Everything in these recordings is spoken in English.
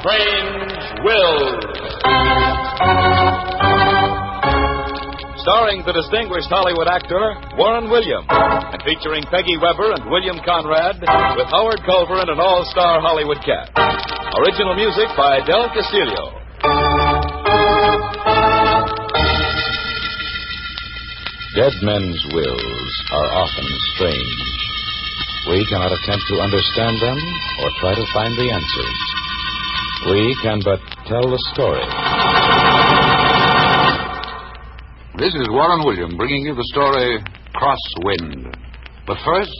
Strange Wills. Starring the distinguished Hollywood actor Warren Williams, and featuring Peggy Webber and William Conrad, with Howard Culver and an all-star Hollywood cast. Original music by Del Castillo. Dead men's wills are often strange. We cannot attempt to understand them or try to find the answers. We can but tell the story. This is Warren Williams bringing you the story Crosswind. But first...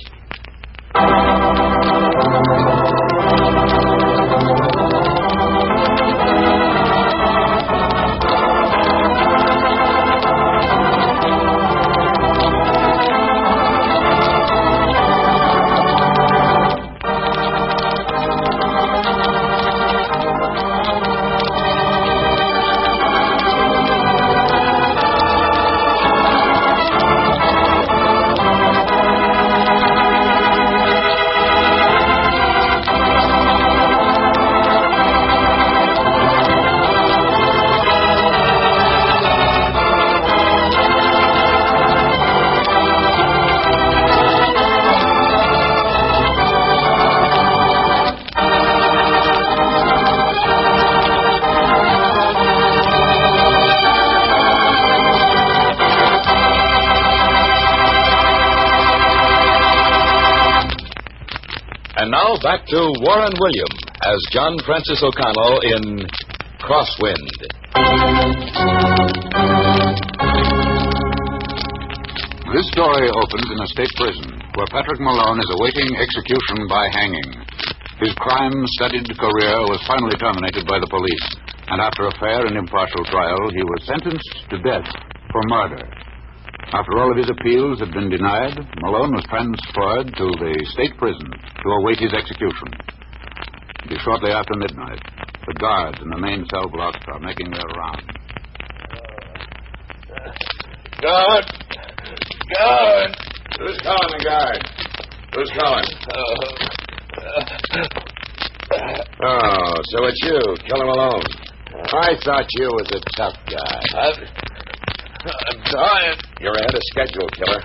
And now back to Warren Williams as John Francis O'Connell in Crosswind. This story opens in a state prison where Patrick Malone is awaiting execution by hanging. His crime-studied career was finally terminated by the police, and after a fair and impartial trial, he was sentenced to death for murder. After all of his appeals had been denied, Malone was transferred to the state prison to await his execution. It is shortly after midnight. The guards in the main cell blocks are making their rounds. Guard! Guard! Who's calling the guard? Who's calling? Oh, so it's you, Killer Malone. I thought you was a tough guy. I'm dying. You're ahead of schedule, Killer.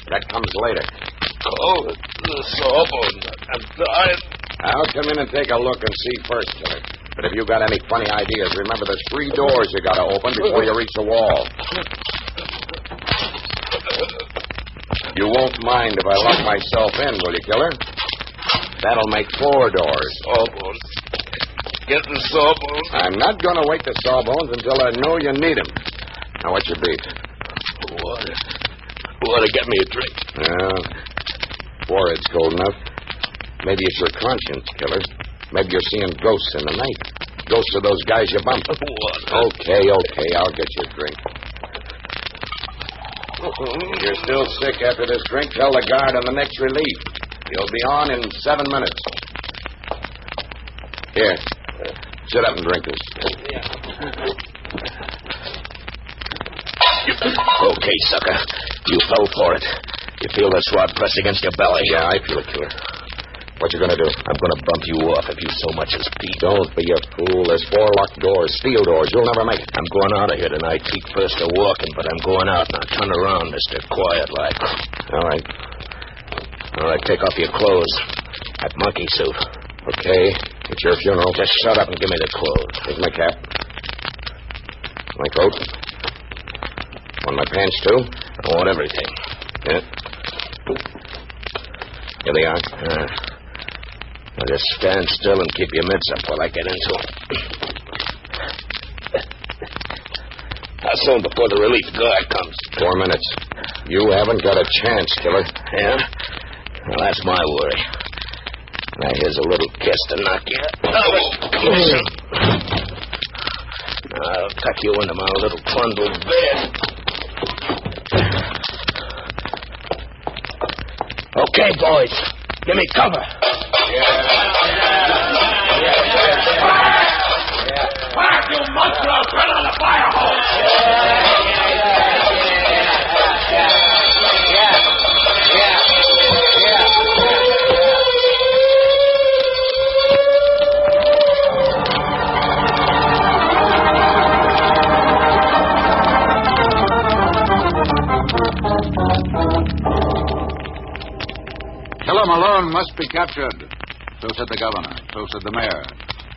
That comes later. Oh, the sawbone. I'm dying. I'll come in and take a look and see first, Killer. But if you got any funny ideas, remember there's 3 doors you got to open before you reach the wall. You won't mind if I lock myself in, will you, Killer? That'll make 4 doors. Sawbone. Get the sawbone. I'm not going to wait the sawbones until I know you need them. Now, what's your beef? Water. Water, get me a drink. Forehead's cold enough. Maybe it's your conscience, Killer. Maybe you're seeing ghosts in the night. Ghosts of those guys you bumped. Water. Okay, I'll get you a drink. If you're still sick after this drink, tell the guard on the next relief. He'll be on in 7 minutes. Here. Sit up and drink this. Okay, sucker. You fell for it. You feel this rod press against your belly? Yeah, I feel it, Killer. What you gonna do? I'm gonna bump you off if you so much as peek. Don't be a fool. There's 4 locked doors, steel doors. You'll never make it. I'm going out of here tonight. Feet first are walking, but I'm going out. Now turn around, mister. Quiet like. All right. All right, take off your clothes. That monkey suit. Okay. It's your funeral. Just shut up and give me the clothes. Here's my cap. My coat. Want my pants, too? I want everything. Yeah. Here they are. Now just stand still and keep your mitts up while I get into them. How soon before the relief guard comes? 4 minutes. You haven't got a chance, Killer. Yeah? Well, that's my worry. Now, here's a little kiss to knock you out. I'll tuck you into my little trundle bed. Okay, boys. Give me cover. Fire, you monster! I'll turn on the fire hose! be captured. So said the governor. So said the mayor.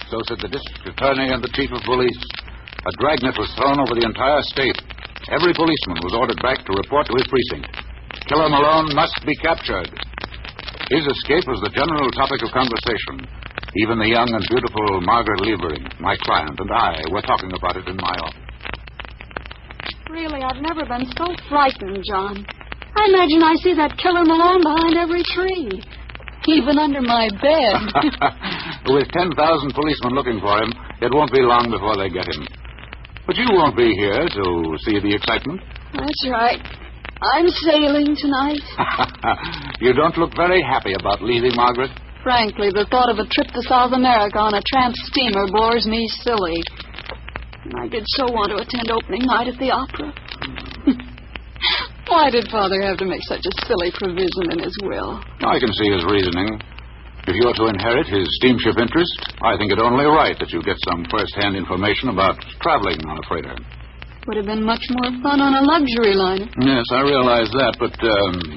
So said the district attorney and the chief of police. A dragnet was thrown over the entire state. Every policeman was ordered back to report to his precinct. Killer Malone must be captured. His escape was the general topic of conversation. Even the young and beautiful Margaret Levering, my client, and I were talking about it in my office. Really, I've never been so frightened, John. I imagine I see that Killer Malone behind every tree. Even under my bed. With 10,000 policemen looking for him, it won't be long before they get him. But you won't be here to see the excitement. That's right. I'm sailing tonight. You don't look very happy about leaving, Margaret. Frankly, the thought of a trip to South America on a tramp steamer bores me silly. I did so want to attend opening night at the opera. Why did Father have to make such a silly provision in his will? I can see his reasoning. If you're to inherit his steamship interest, I think it only right that you get some first-hand information about traveling on a freighter. Would have been much more fun on a luxury liner. Yes, I realize that, but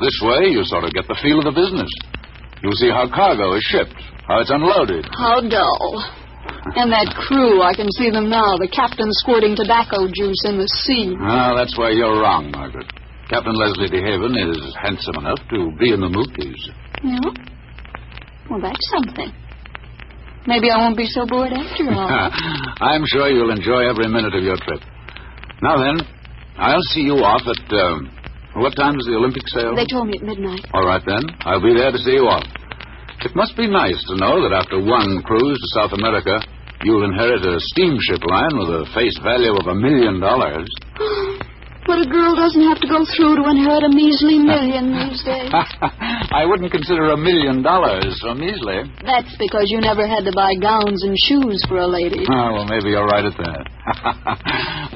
this way you sort of get the feel of the business. You'll see how cargo is shipped, how it's unloaded. How dull. And that crew, I can see them now, the captain squirting tobacco juice in the sea. Ah, that's where you're wrong, Margaret. Captain Leslie DeHaven is handsome enough to be in the movies. Yeah? Well, that's something. Maybe I won't be so bored after all. I'm sure you'll enjoy every minute of your trip. Now then, I'll see you off at, what time does the Olympic sail? They told me at midnight. All right, then. I'll be there to see you off. It must be nice to know that after one cruise to South America, you'll inherit a steamship line with a face value of $1 million. But a girl doesn't have to go through to inherit a measly million these days. I wouldn't consider $1 million so measly. That's because you never had to buy gowns and shoes for a lady. Oh, well, maybe you're right at that.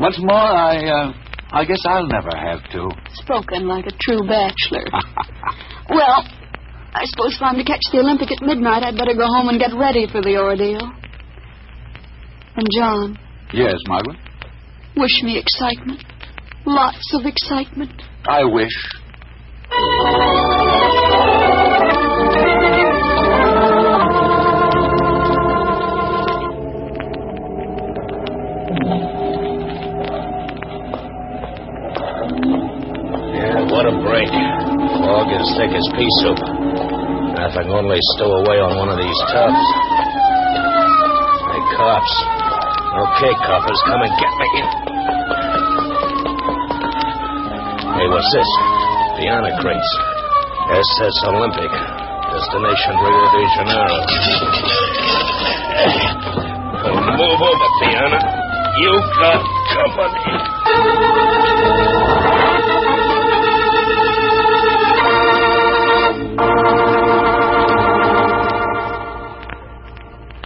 What's more, I guess I'll never have to. Spoken like a true bachelor. Well, I suppose if I'm to catch the Olympic at midnight, I'd better go home and get ready for the ordeal. And, John. Yes, Margaret? Wish me excitement. Lots of excitement. I wish. Yeah, what a break. Fog as thick as pea soup. Nothing only stow away on one of these tubs. Hey, cops. Okay, coppers, come and get me. Hey, what's this? Piano crates. SS Olympic. Destination Rio de Janeiro. Move over, Piano. You got company.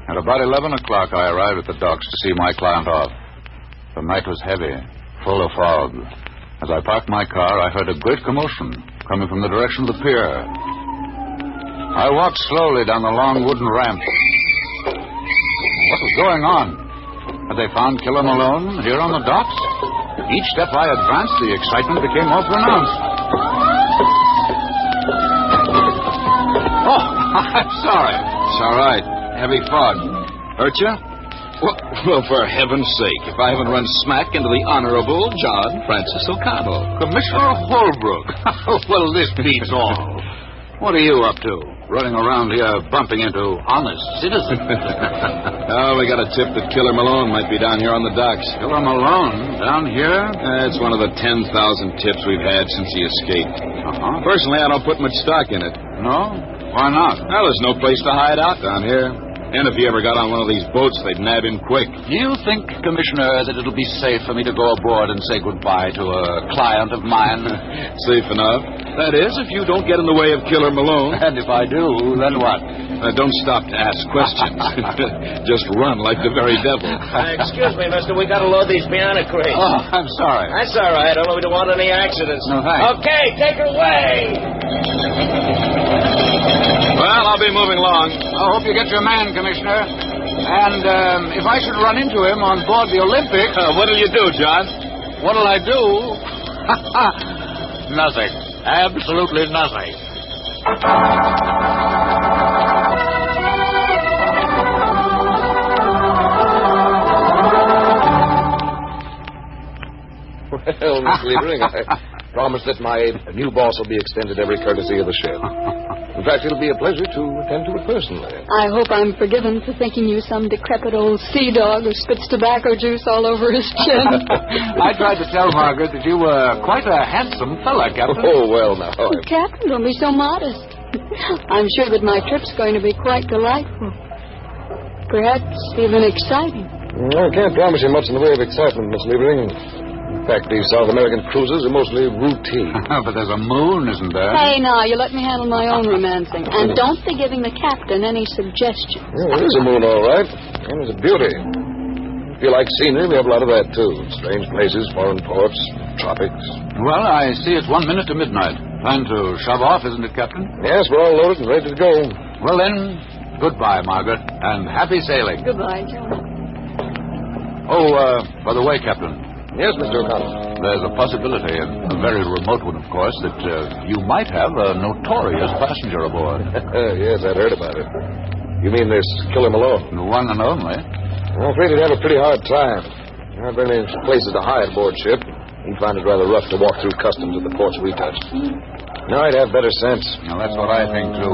At about 11 o'clock, I arrived at the docks to see my client off. The night was heavy, full of fog. As I parked my car, I heard a great commotion coming from the direction of the pier. I walked slowly down the long wooden ramp. What was going on? Had they found Killer Malone here on the docks? Each step I advanced, the excitement became more pronounced. Oh, I'm sorry. It's all right. Heavy fog. Hurt you? Well, for heaven's sake, if I haven't run smack into the Honorable John Francis O'Connell. Commissioner Holbrook. Well, this beats all. What are you up to? Running around here bumping into honest citizens. Oh, we got a tip that Killer Malone might be down here on the docks. Killer Malone? Down here? It's one of the 10,000 tips we've had since he escaped. Uh-huh. Personally, I don't put much stock in it. No? Why not? Well, there's no place to hide out down here. And if he ever got on one of these boats, they'd nab him quick. Do you think, Commissioner, that it'll be safe for me to go aboard and say goodbye to a client of mine? Safe enough. That is, if you don't get in the way of Killer Malone. And if I do, then what? Don't stop to ask questions. Just run like the very devil. Excuse me, mister. We got to load these piano crates. Oh, I'm sorry. That's all right. Only we don't want any accidents. No, thanks. Okay, take her away. Well, I'll be moving along. I hope you get your man, Commissioner. And if I should run into him on board the Olympic... What'll you do, John? What'll I do? Nothing. Absolutely nothing. Miss Levering. I promise that my new boss will be extended every courtesy of the ship. In fact, it'll be a pleasure to attend to it personally. I hope I'm forgiven for thinking you some decrepit old sea dog who spits tobacco juice all over his chin. I tried to tell Margaret that you were quite a handsome fella, Captain. Oh, well, now. Captain, don't be so modest. I'm sure that my trip's going to be quite delightful. Perhaps even exciting. I can't promise you much in the way of excitement, Miss Levering. In fact, these South American cruises are mostly routine. But there's a moon, isn't there? Hey, now, you let me handle my own romancing. And don't be giving the captain any suggestions. Well, there is a moon, all right. And there's a beauty. If you like scenery, we have a lot of that, too. Strange places, foreign ports, tropics. Well, I see it's 1 minute to midnight. Time to shove off, isn't it, Captain? Yes, we're all loaded and ready to go. Well, then, goodbye, Margaret, and happy sailing. Goodbye, John. Oh, by the way, Captain. Yes, Mr. O'Connell. There's a possibility, a very remote one, of course, that you might have a notorious passenger aboard. Yes, I'd heard about it. You mean this Killer Malone? The one and only. I'm afraid he'd have a pretty hard time. There aren't very many places to hide aboard ship. He'd find it rather rough to walk through customs at the ports we touched. No, I'd have better sense. Now, that's what I think, too.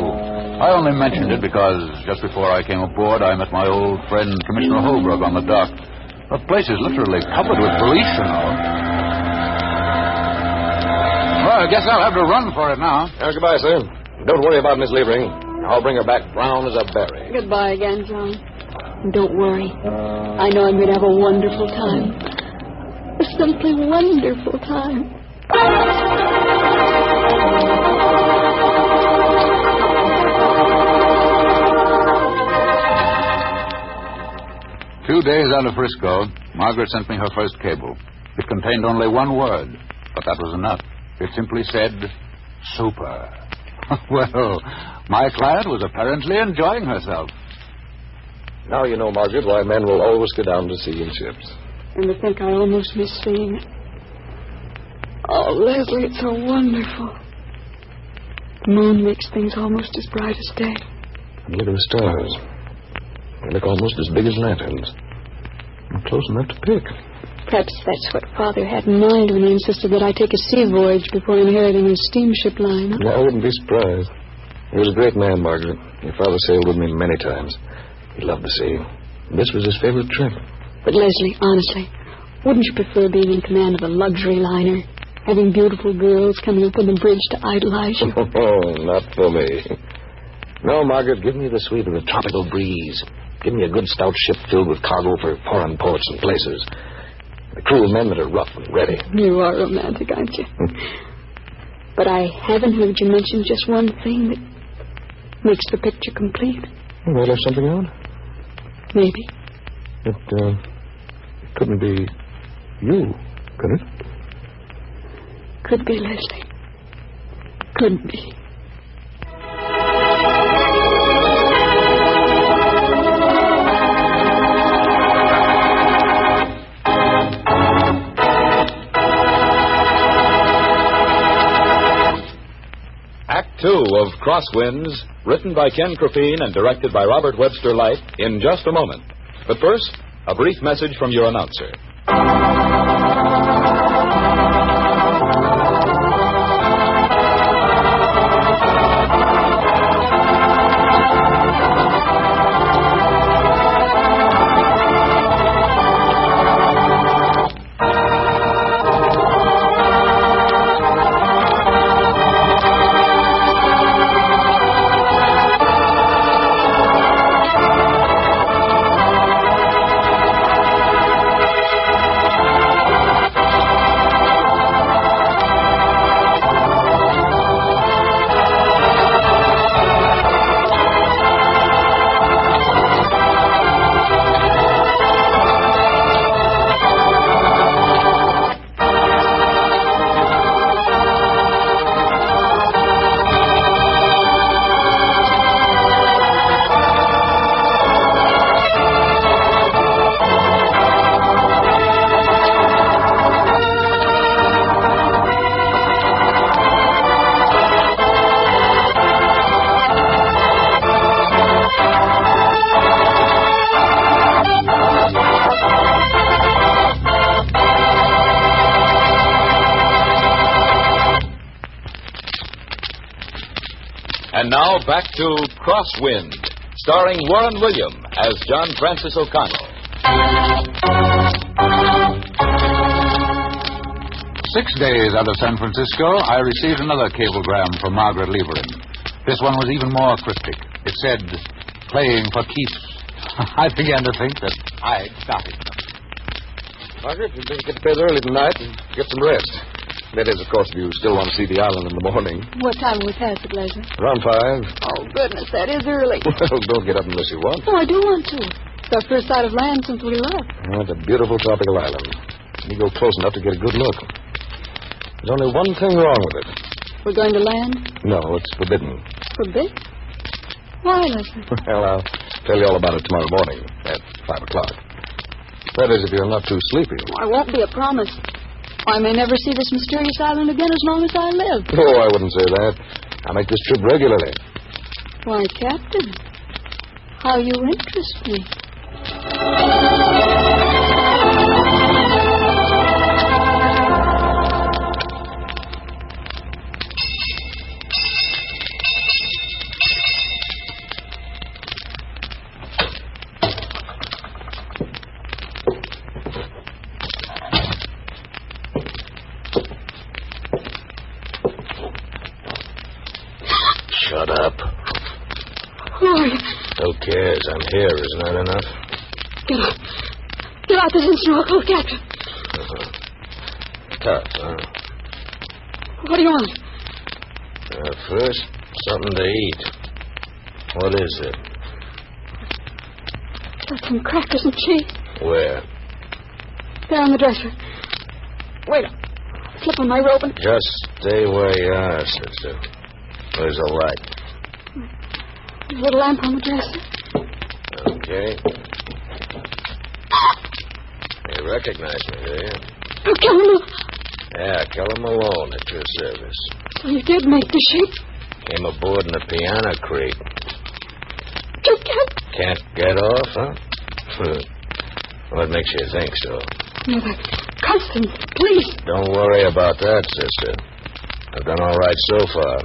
I only mentioned it because just before I came aboard, I met my old friend Commissioner Holbrook on the dock. The place is literally covered with police, you know. Well, I guess I'll have to run for it now. Goodbye, sir. Don't worry about Miss Levering. I'll bring her back brown as a berry. Goodbye again, John. And don't worry. I know I'm going to have a wonderful time. A simply wonderful time. 2 days out of Frisco, Margaret sent me her first cable. It contained only one word, but that was enough. It simply said, super. Well, my client was apparently enjoying herself. Now you know, Margaret, why men will always go down to sea in ships. And to think I almost miss seeing it. Oh, Leslie, it's so wonderful. The moon makes things almost as bright as day. And look at the stars. They look almost as big as lanterns. And close enough to pick. Perhaps that's what Father had in mind when he insisted that I take a sea voyage before inheriting his steamship line. No, I wouldn't be surprised. He was a great man, Margaret. Your father sailed with me many times. He loved the sea. This was his favorite trip. But, Leslie, honestly, wouldn't you prefer being in command of a luxury liner? Having beautiful girls coming up on the bridge to idolize you? Oh, not for me. No, Margaret, give me the sweet of the tropical breeze. Give me a good stout ship filled with cargo for foreign ports and places. The crew of men that are rough and ready. You are romantic, aren't you? But I haven't heard you mention just one thing that makes the picture complete. You might have something on? Maybe. It couldn't be you, could it? Could be, Leslie. Could be. Act 2 of Crosswinds, written by Ken Crepine and directed by Robert Webster Light, in just a moment. But first, a brief message from your announcer. back to Crosswinds, starring Warren William as John Francis O'Connell. 6 days out of San Francisco, I received another cablegram from Margaret Levering. This one was even more cryptic. It said, playing for keeps. I began to think that I'd started. Margaret, you'd better get to bed early tonight and get some rest. That is, of course, if you still want to see the island in the morning. What time will we pass it, Leslie? Around 5. Oh, goodness, that is early. Well, don't get up unless you want. Oh, I do want to. It's our first sight of land since we left. Oh, it's a beautiful tropical island. You go close enough to get a good look. There's only one thing wrong with it. We're going to land? No, it's forbidden. Forbidden? Why, Leslie? Well, I'll tell you all about it tomorrow morning at 5 o'clock. That is, if you're not too sleepy. I won't be, a promise. I may never see this mysterious island again as long as I live. Oh, I wouldn't say that. I make this trip regularly. Why, Captain, how you interest me. Shut up. Who are you? Who cares? I'm here. Isn't that enough? Get out. Get out this instant, or I'll call Captain. Tough, huh? What do you want? First, something to eat. What is it? Got some crackers and cheese. Where? There on the dresser. Wait. Slip on my robe and... Just stay where you are, sister. Where's the light? There's a little lamp on the dresser. Okay. You recognize me, do you? Oh, kill him. Yeah, Keller Malone at your service. So you did make the ship. Came aboard in a piano crate. You can't... Can't get off, huh? What makes you think so? Never. Customs, please. Don't worry about that, sister. I've done all right so far.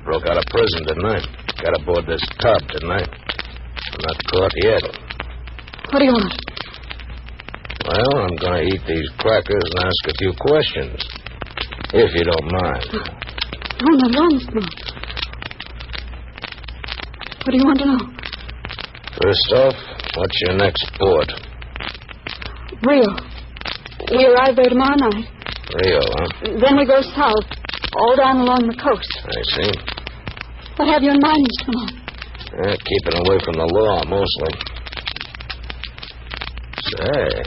Broke out of prison, didn't I? Got aboard this tub, didn't I? I'm not caught yet. What do you want? Well, I'm going to eat these crackers and ask a few questions. If you don't mind. No, not honest, no. What do you want to know? First off, what's your next port? Rio. We arrive there tomorrow night. Rio, huh? Then we go south, all down along the coast. I see. What have you in mind, Mr. Malone? Keeping away from the law, mostly. Say,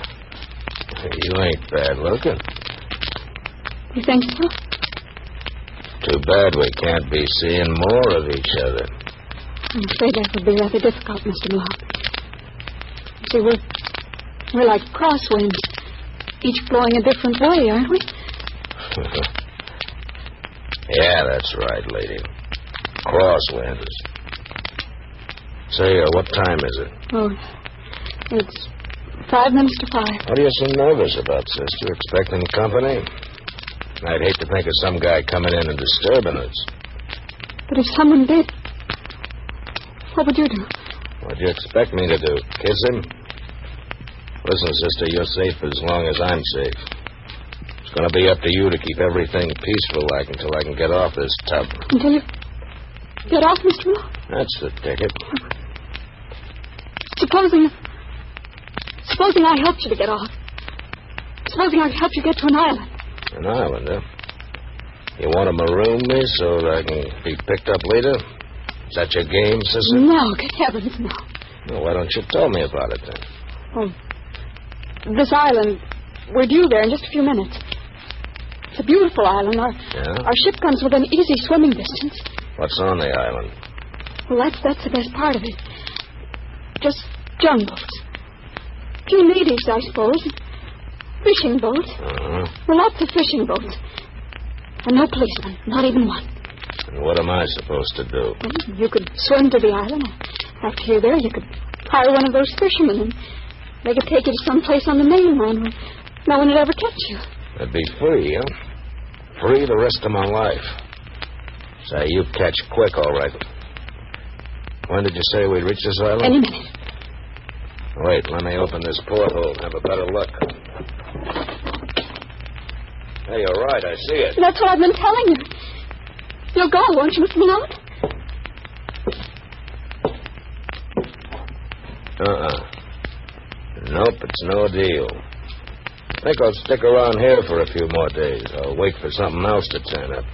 you ain't bad looking. You think so? Too bad we can't be seeing more of each other. I'm afraid that would be rather difficult, Mr. Malone. You see, we're like crosswinds, each blowing a different way, aren't we? Yeah, that's right, lady. Crosswinds. Say, what time is it? Oh, it's 5 minutes to 5. What are you so nervous about, sister? Expecting company? I'd hate to think of some guy coming in and disturbing us. But if someone did, what would you do? What'd you expect me to do? Kiss him? Listen, sister, you're safe as long as I'm safe. It's going to be up to you to keep everything peaceful like until I can get off this tub. Until you get off, Mr. Malone? That's the ticket. Supposing I helped you to get off. Supposing I helped you get to an island. An island, huh? You want to maroon me so that I can be picked up later? Is that your game, sister? No, good heavens, no. Well, why don't you tell me about it, then? Oh, this island, we're due there in just a few minutes. It's a beautiful island. Our ship comes within easy swimming distance. What's on the island? Well, that's the best part of it. Just jungles. A few natives, I suppose. Fishing boats. Uh-huh. Well, lots of fishing boats. And no policemen, not even one. And what am I supposed to do? Well, you could swim to the island. After you're there, you could hire one of those fishermen, and they could take you to some place on the mainland where no one would ever catch you. That'd be free, huh? Free the rest of my life. Say, you catch quick, all right. When did you say we'd reach this island? Any minute. Wait, let me open this porthole and have a better look. Hey, you're right. I see it. That's what I've been telling you. You'll go, won't you, Mr. Malone? Nope, it's no deal. I think I'll stick around here for a few more days. I'll wait for something else to turn up.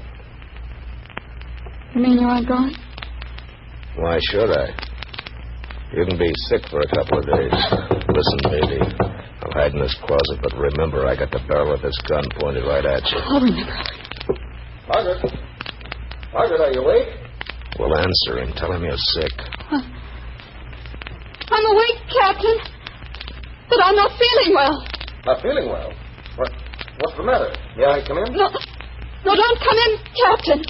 You mean you aren't going? Why should I? You can be sick for a couple of days. Listen, baby, I'll hide in this closet, but remember, I got the barrel of this gun pointed right at you. I'll remember. Margaret? Margaret, are you awake? Well, answer him. Tell him you're sick. I'm awake, Captain. But I'm not feeling well. Not feeling well? What's the matter? May I come in? No, don't come in, Captain.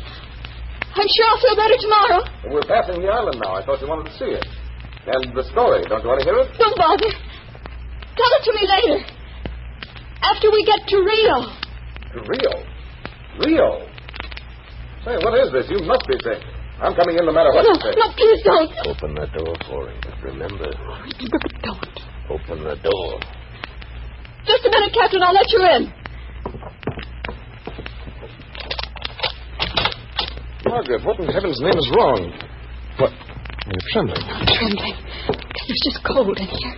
I'm sure I'll feel better tomorrow. Well, we're passing the island now. I thought you wanted to see it. And the story, don't you want to hear it? Don't bother. Tell it to me later. After we get to Rio. To Rio? Rio? Say, what is this? You must be sick. I'm coming in no matter what you say. No, please don't. Open the door for him, but remember... Don't. Open the door. Just a minute, Captain. I'll let you in. Margaret, what in heaven's name is wrong? What? You're trembling. I'm trembling. It's just cold in here.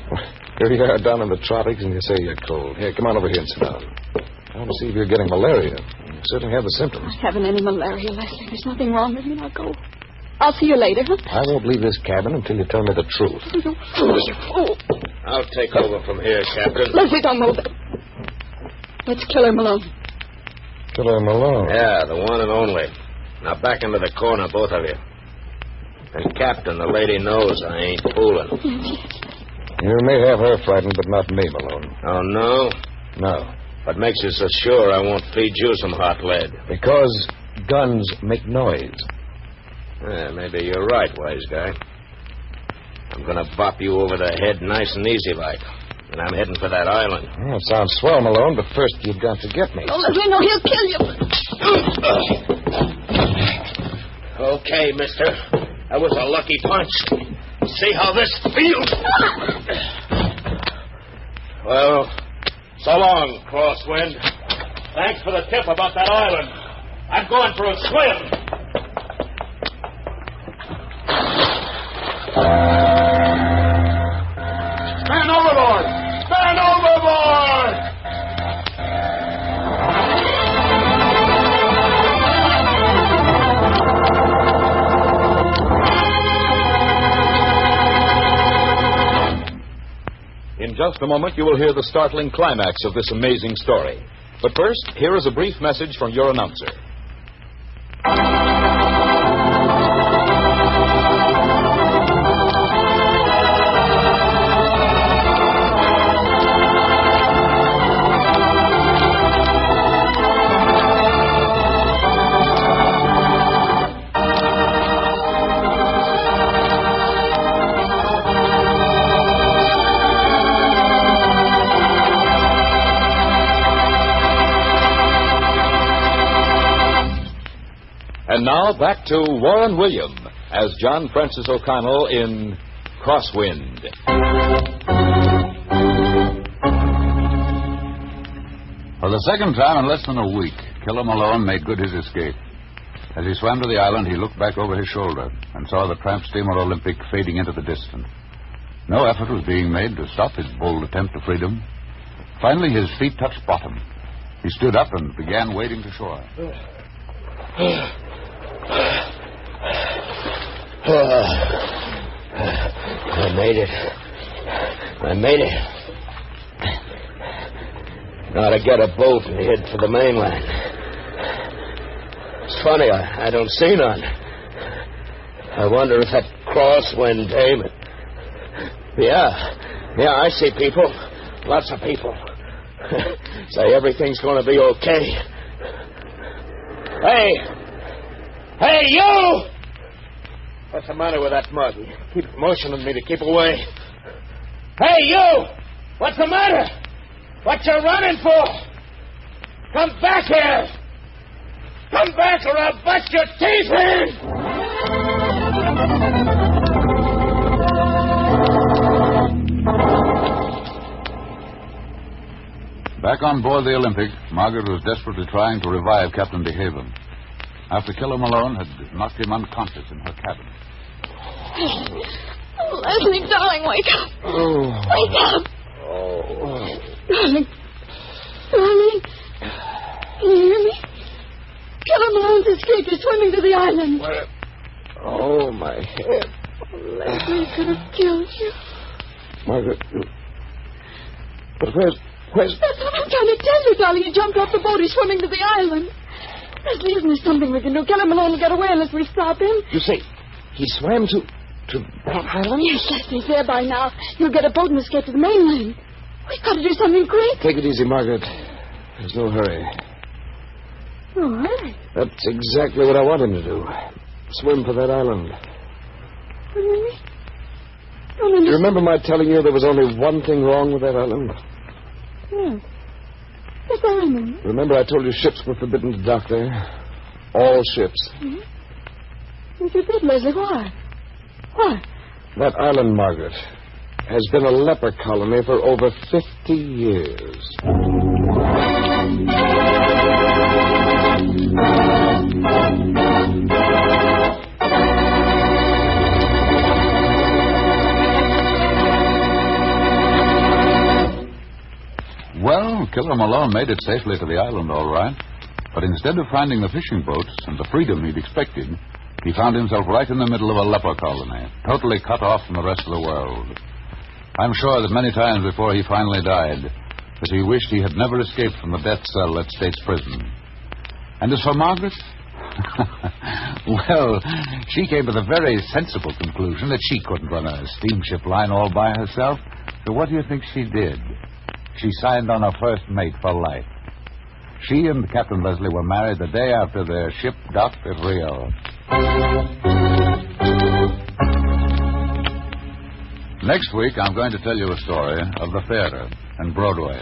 Here you are down in the tropics and you say you're cold. Here, come on over here and sit down. I want to see if you're getting malaria. You certainly have the symptoms. I haven't any malaria, Leslie. There's nothing wrong with me. I'll go. I'll see you later, huh? I won't leave this cabin until you tell me the truth. You fool. I'll take over from here, Captain. Leslie, don't move. Let's Killer Malone. Killer Malone? Yeah, the one and only. Now back into the corner, both of you. And, Captain, the lady knows I ain't fooling. Yes. You may have her frightened, but not me, Malone. Oh, no? No. What makes you so sure I won't feed you some hot lead? Because guns make noise. Yeah, maybe you're right, wise guy. I'm going to bop you over the head nice and easy like. And I'm heading for that island. Well, it sounds swell, Malone, but first you've got to get me. Oh, Leslie, no, he'll kill you. Okay, mister. That was a lucky punch. See how this feels? Well, so long, Crosswind. Thanks for the tip about that island. I'm going for a swim. Man overboard! Man overboard! In just a moment, you will hear the startling climax of this amazing story. But first, here is a brief message from your announcer. And now back to Warren William as John Francis O'Connell in Crosswind. For the second time in less than a week, Killer Malone made good his escape. As he swam to the island, he looked back over his shoulder and saw the tramp steamer Olympic fading into the distance. No effort was being made to stop his bold attempt to freedom. Finally, his feet touched bottom. He stood up and began wading to shore. I made it. Now to get a boat and head for the mainland. It's funny, I don't see none. I wonder if that Crosswind dame... Yeah, I see people. Lots of people. Say everything's going to be okay. Hey, you! What's the matter with that mug? You keep motioning me to keep away. Hey, you! What's the matter? What you running for? Come back here! Come back or I'll bust your teeth in! Back on board the Olympic, Margaret was desperately trying to revive Captain DeHaven. After Killer Malone had knocked him unconscious in her cabin. Oh, Leslie, darling, wake up. Wake up. Darling. Darling. Can you hear me? Killer Malone's escaped. He's swimming to the island. Where? Oh, my head. Leslie could have killed you. Margaret. But where's... That's what I'm trying to tell you, darling. He jumped off the boat. He's swimming to the island. Leslie, isn't there something we can do? Killer Malone will get away unless we stop him. You say he swam to that island? Yes, Leslie's there by now. He'll get a boat and escape to the mainland. We've got to do something quick. Take it easy, Margaret. There's no hurry. No hurry? That's exactly what I want him to do. Swim for that island. Really? You remember my telling you there was only one thing wrong with that island? Yes. Yes, I remember. Remember I told you ships were forbidden to dock there? All ships. Mm-hmm. Yes, you did, Leslie. Why? Why? That island, Margaret, has been a leper colony for over 50 years. Well, Killer Malone made it safely to the island, all right. But instead of finding the fishing boats and the freedom he'd expected, he found himself right in the middle of a leper colony, totally cut off from the rest of the world. I'm sure that many times before he finally died, that he wished he had never escaped from the death cell at State's Prison. And as for Margaret, well, she came to the very sensible conclusion that she couldn't run a steamship line all by herself. So what do you think she did? She signed on a first mate for life. She and Captain Leslie were married the day after their ship docked at Rio. Next week, I'm going to tell you a story of the theater and Broadway.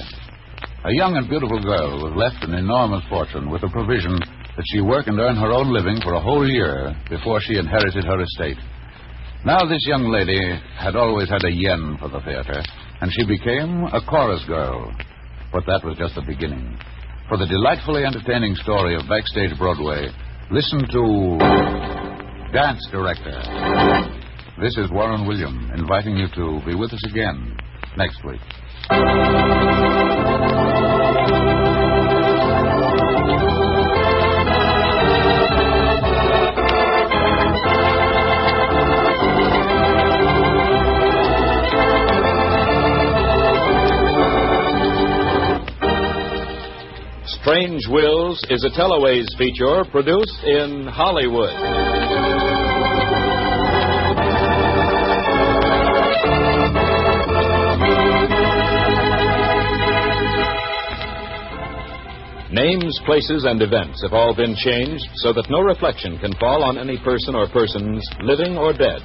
A young and beautiful girl was left an enormous fortune with the provision that she work and earn her own living for a whole year before she inherited her estate. Now, this young lady had always had a yen for the theater, and she became a chorus girl. But that was just the beginning. For the delightfully entertaining story of Backstage Broadway, listen to Dance Director. This is Warren William inviting you to be with us again next week. Strange Wills is a Teloways feature produced in Hollywood. Names, places, and events have all been changed so that no reflection can fall on any person or persons, living or dead.